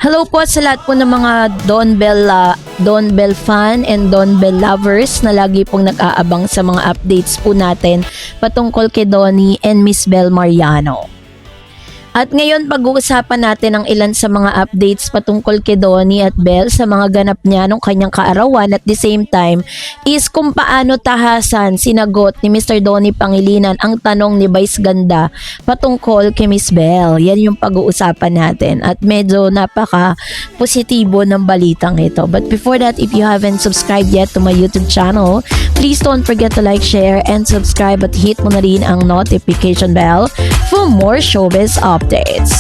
Hello po sa lahat po ng mga Don Bell fan and Don Bell lovers na lagi pong nag-aabang sa mga updates po natin patungkol kay Donnie and Miss Bel Mariano. At ngayon pag-uusapan natin ang ilan sa mga updates patungkol kay Donnie at Bel sa mga ganap niya nung kanyang kaarawan, at the same time is kung paano tahasan sinagot ni Mr. Donnie Pangilinan ang tanong ni Vice Ganda patungkol kay Miss Bel. Yan yung pag-uusapan natin at medyo napaka-positibo ng balitang ito. But before that, if you haven't subscribed yet to my YouTube channel, please don't forget to like, share, and subscribe at hit mo na rin ang notification bell for more showbiz updates.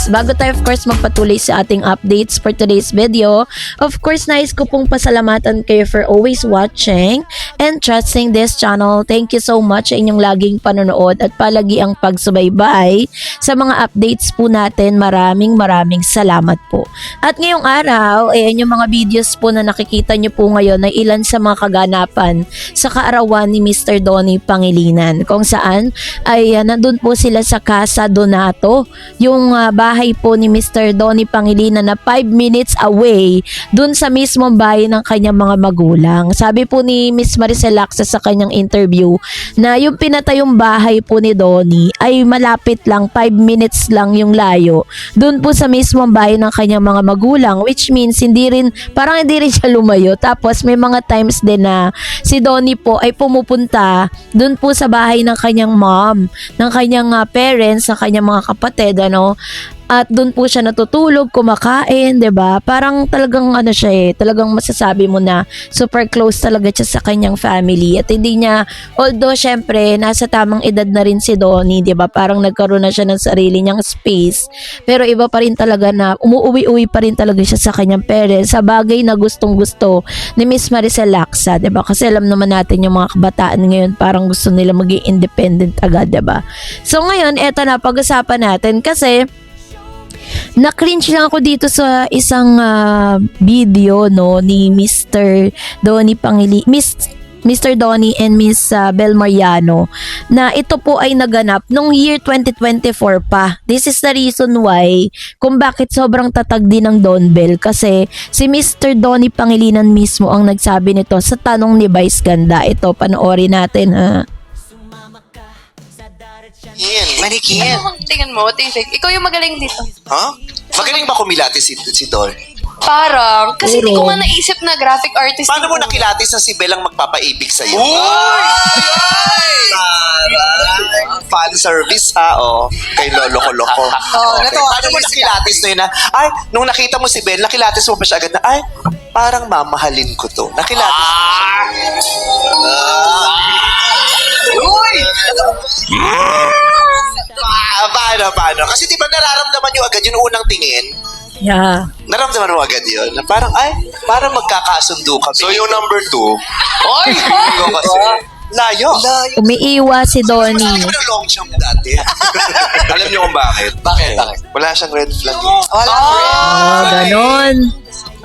Bago tayo of course magpatuloy sa ating updates for today's video, of course nais ko pong pasalamatan kayo for always watching and trusting this channel. Thank you so much sa inyong laging panonood at palagi ang pagsubaybay sa mga updates po natin. Maraming salamat po. At ngayong araw, ayan yung mga videos po na nakikita nyo po ngayon ay ilan sa mga kaganapan sa kaarawan ni Mr. Donnie Pangilinan, kung saan ay nandun po sila sa Casa Donato, yung bahay po ni Mr. Donnie Pangilinan na 5 minutes away dun sa mismong bahay ng kanyang mga magulang. Sabi po ni Miss Maricel Laksa sa kanyang interview na yung pinatayong bahay po ni Donnie ay malapit lang, 5 minutes lang yung layo dun po sa mismong bahay ng kanyang mga magulang, which means parang hindi rin siya lumayo. Tapos may mga times din na si Donnie po ay pumupunta dun po sa bahay ng kanyang mom, ng kanyang parents, ng kanyang mga kapatid, at doon po siya natutulog, kumakain, 'di ba? Parang talagang talagang masasabi mo na super close talaga siya sa kanyang family. At hindi niya, although syempre nasa tamang edad na rin si Donnie, 'di ba? Parang nagkaroon na siya ng sarili niyang space. Pero iba pa rin talaga na umuuwi-uwi pa rin talaga siya sa kanyang parents, sa bagay na gustong-gusto ni Miss Maricel Laksa, 'di ba? Kasi alam naman natin yung mga kabataan ngayon, parang gusto nila maging independent agad, 'di ba? So ngayon, eto na pag-usapan natin kasi na-cringe lang ako dito sa isang video ni Mr. Donnie Mr. Donnie and Miss Bel Mariano, na ito po ay naganap nung year 2024 pa. This is the reason why kung bakit sobrang tatag din ng Don Bell, kasi si Mr. Donnie Pangilinan mismo ang nagsabi nito sa tanong ni Vice Ganda. Ito, panoorin natin ha. Manikin. Tingnan mo, ikaw yung magaling dito. Ha? Magaling ba kumilati si Don? Parang, kasi hindi ko nga naisip na graphic artist. Paano mo nakilatis na si Bel ang magpapaibig sa'yo? Uy! Fan service ha, kay lolo-loko. Paano mo nakilatis na yun na, ay, nung nakita mo si Bel, nakilatis mo pa siya agad na, ay, parang mamahalin ko to. Nakilatis mo siya. Uy! Paano? Kasi di ba nararamdaman nyo agad yung unang tingin? Yeah. Naramdaman mo agad yun? Na parang, parang magkakasundo kami. So yung number 2, Oy! Hindi kasi. Layo. Umiiwas si Donnie. Sabi ko ng long jump dati. alam niyo kung bakit? Bakit? Wala siyang red flag. Wala. Ganon.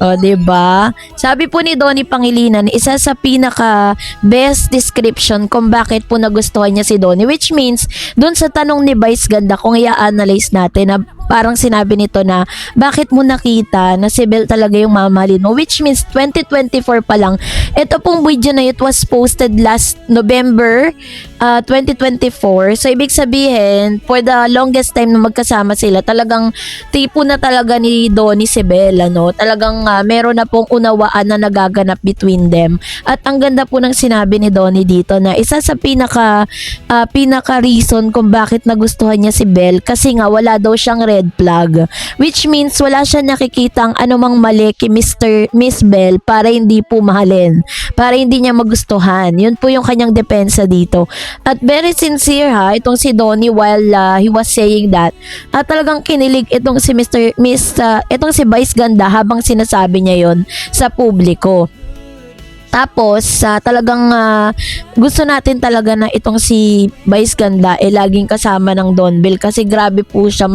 O, diba? Sabi po ni Donnie Pangilinan, isa sa pinaka best description kung bakit po nagustuhan niya si Donnie, which means dun sa tanong ni Vice Ganda, kung i-analyze natin, na parang sinabi nito na bakit mo nakita na si Bel talaga yung mamahalin mo, which means 2024 pa lang. Ito pong video na it was posted last November 2024. So ibig sabihin, for the longest time na magkasama sila, talagang tipo na talaga ni Donnie si Bel, talagang meron na pong unawaan na nagaganap between them. At ang ganda po ng sinabi ni Donnie dito na isa sa pinaka reason kung bakit nagustuhan niya si Bel, kasi nga wala daw siyang red flag, which means wala siya nakikitang anumang mali kay Miss Bel para hindi po mahalin, para hindi niya magustuhan. Yun po yung kanyang depensa dito. At very sincere itong si Donnie while he was saying that. At talagang kinilig itong si itong si Vice Ganda habang sinasabi niya yon sa publiko. Tapos, talagang gusto natin talaga na itong si Vice Ganda laging kasama ng Don Bell, kasi grabe po siya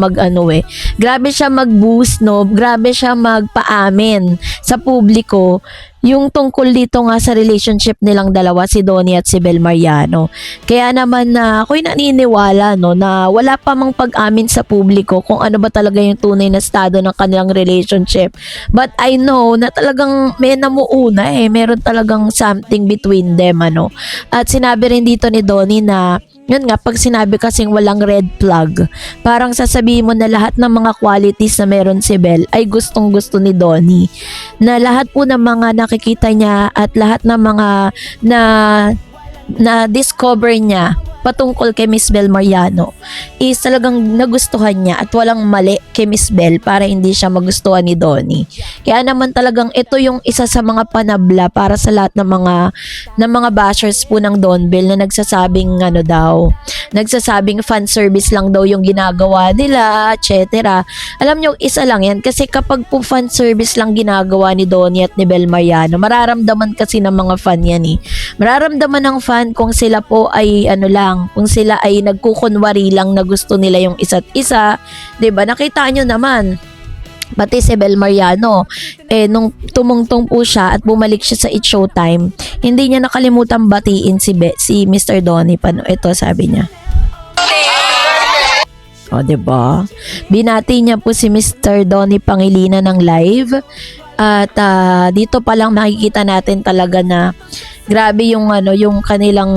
grabe siya mag-boost, grabe siya magpaamin sa publiko yung tungkol dito nga sa relationship nilang dalawa, si Donnie at si Bel Mariano. Kaya naman na ako'y naniniwala no, na wala pa mang pag-amin sa publiko kung ano ba talaga yung tunay na estado ng kanilang relationship. But I know na talagang may namuuna meron talagang something between them ano. At sinabi rin dito ni Donnie na yun nga, pag sinabi kasing walang red flag, parang sasabihin mo na lahat ng mga qualities na meron si Bel ay gustong gusto ni Donnie. Na lahat po ng mga nakikita niya at lahat ng mga na discover niya patungkol kay Miss Bel Mariano is talagang nagustuhan niya at walang mali kay Miss Bel para hindi siya magustuhan ni Donnie. Kaya naman talagang ito yung isa sa mga panabla para sa lahat ng mga bashers po ng Don Bell na nagsasabing nagsasabing fan service lang daw yung ginagawa nila, etc. Alam nyo, isa lang yan kasi kapag po fan service lang ginagawa ni Donnie at ni Bel Mariano, mararamdaman kasi ng mga fan yan Mararamdaman ng fan kung sila po ay kung sila ay nagkukunwari lang na gusto nila yung isa't isa, 'di ba? Nakita nyo naman pati si Bel Mariano nung tumungtong po siya at bumalik siya sa It's Showtime, hindi niya nakalimutan batiin si Mr. Donnie ito sabi niya. O, 'di ba? Binati niya po si Mr. Donnie Pangilinan ng live at dito pa lang makikita natin talaga na grabe yung yung kanilang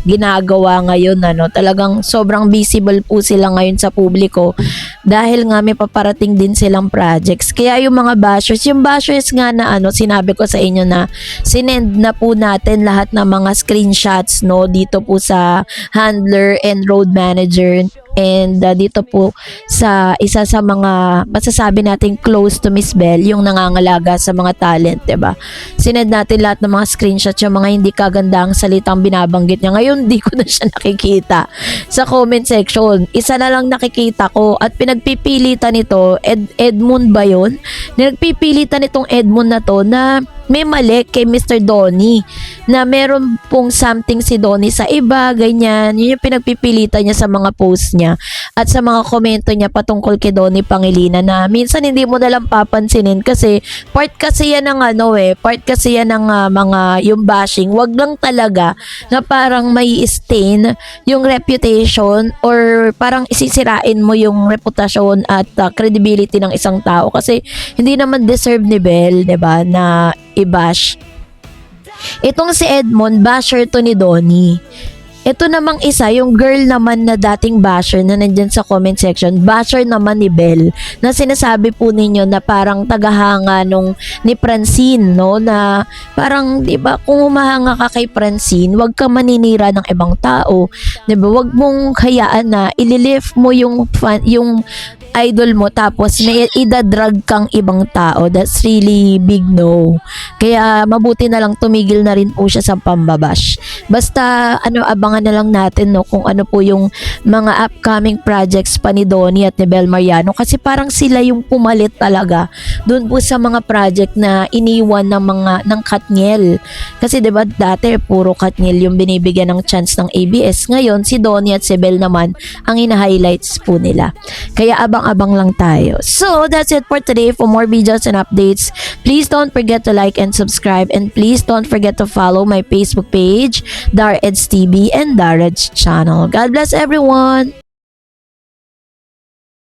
ginagawa ngayon talagang sobrang visible po sila ngayon sa publiko dahil nga may paparating din silang projects. Kaya yung mga bashers nga na sinabi ko sa inyo na sinend na po natin lahat ng mga screenshots dito po sa handler and road manager and dito po sa isa sa mga masasabi natin close to Miss Bel, yung nangangalaga sa mga talent, 'di ba? Sinend natin lahat ng mga screenshots, yung mga hindi kagandang salitang binabanggit niya. Ngayon, di ko na siya nakikita sa comment section. Isa na lang nakikita ko at pinagpipilitan nito, Edmund ba yun? Nagpipilitan itong Edmund na to na may mali kay Mr. Donnie na meron pong something si Donnie sa iba, ganyan. Yun yung pinagpipilitan niya sa mga posts niya at sa mga komento niya patungkol kay Donnie Pangilinan na minsan hindi mo nalang papansinin kasi part kasi yan ng part kasi yan ng mga yung bashing. Wag lang talaga na parang may stain yung reputation or parang isisirain mo yung reputasyon at credibility ng isang tao kasi hindi naman deserve ni Bel, 'di ba, na i-bash. Itong si Edmond, basher to ni Donnie. Ito namang isa, yung girl naman na dating basher na nandyan sa comment section, basher naman ni Bel, na sinasabi po ninyo na parang tagahanga ni Francine, na parang, di ba, kung humahanga ka kay Francine, wag ka maninira ng ibang tao, di ba, wag mong hayaan na ililift mo yung idol mo tapos may idadrag kang ibang tao. That's really big no. Kaya mabuti na lang tumigil na rin po siya sa pambabash. Basta abangan na lang natin kung ano po yung mga upcoming projects pa ni Donnie at ni Bel Mariano kasi parang sila yung pumalit talaga doon po sa mga project na iniwan ng Katniel. Kasi 'di ba dati puro Katniel yung binibigyan ng chance ng ABS. Ngayon si Donnie at si Bel naman ang ina-highlights po nila. Kaya abang lang tayo. So, that's it for today. For more videos and updates, please don't forget to like and subscribe and please don't forget to follow my Facebook page, Dar Eds TV and Dar Eds channel. God bless everyone!